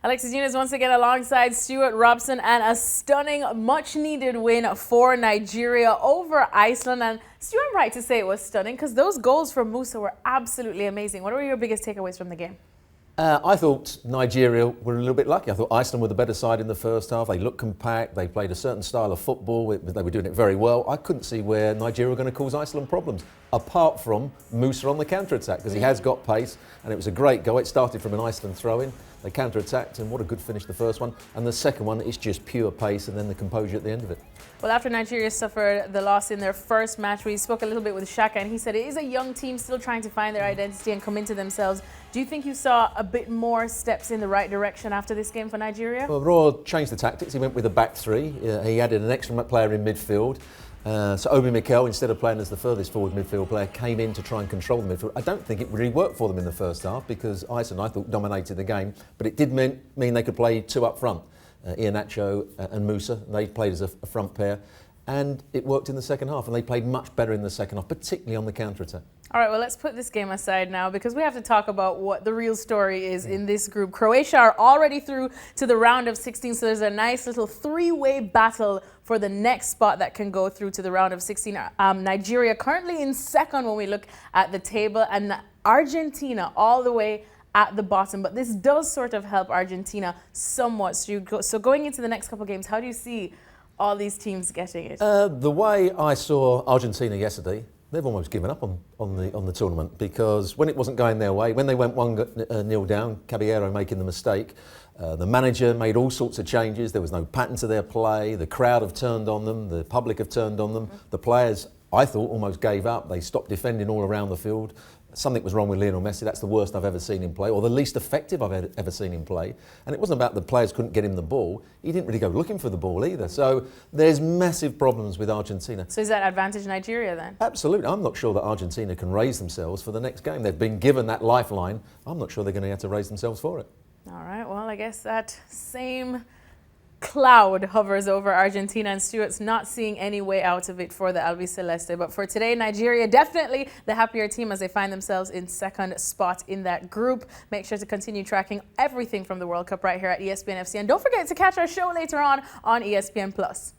Alexis Nunes once again alongside Stewart Robson, and a stunning, much-needed win for Nigeria over Iceland. And Stu, I'm right to say it was stunning because those goals from Musa were absolutely amazing. What were your biggest takeaways from the game? I thought Nigeria were a little bit lucky. I thought Iceland were the better side in the first half. They looked compact. They played a certain style of football. They were doing it very well. I couldn't see where Nigeria were going to cause Iceland problems, apart from Musa on the counter-attack, because he has got pace, and it was a great goal. It started from an Iceland throw-in. They counter-attacked, and what a good finish the first one. And the second one is just pure pace, and then the composure at the end of it. Well, after Nigeria suffered the loss in their first match, we spoke a little bit with Shaka, and he said it is a young team still trying to find their identity and come into themselves. Do you think you saw a bit more steps in the right direction after this game for Nigeria? Well, Rohr changed the tactics. He went with a back three. He added an extra player in midfield. So Obi Mikel, instead of playing as the furthest forward midfield player, came in to try and control the midfield. I don't think it really worked for them in the first half because Iceland, I thought, dominated the game. But it did mean they could play two up front. Iheanacho and Musa, they played as a front pair. And it worked in the second half, and they played much better in the second half, particularly on the counter-attack. All right, well, let's put this game aside now because we have to talk about what the real story is in this group. Croatia are already through to the round of 16, so there's a nice little three-way battle for the next spot that can go through to the round of 16. Nigeria currently in second when we look at the table, and Argentina all the way at the bottom. But this does sort of help Argentina somewhat. So going into the next couple of games, how do you see all these teams getting it? The way I saw Argentina yesterday, they've almost given up on the tournament because when it wasn't going their way, when they went 1-0 down, Caballero making the mistake, the manager made all sorts of changes. There was no pattern to their play. The crowd have turned on them. The public have turned on them. The players, I thought, almost gave up. They stopped defending all around the field. Something was wrong with Lionel Messi. That's the worst I've ever seen him play, or the least effective I've ever seen him play. And it wasn't about the players couldn't get him the ball. He didn't really go looking for the ball either. So there's massive problems with Argentina. So is that advantage Nigeria then? Absolutely. I'm not sure that Argentina can raise themselves for the next game. They've been given that lifeline. I'm not sure they're going to have to raise themselves for it. All right. Well, I guess that same cloud hovers over Argentina, and Stuart's not seeing any way out of it for the Albiceleste. But for today, Nigeria definitely the happier team as they find themselves in second spot in that group. Make sure to continue tracking everything from the World Cup right here at ESPN FC. And don't forget to catch our show later on ESPN+.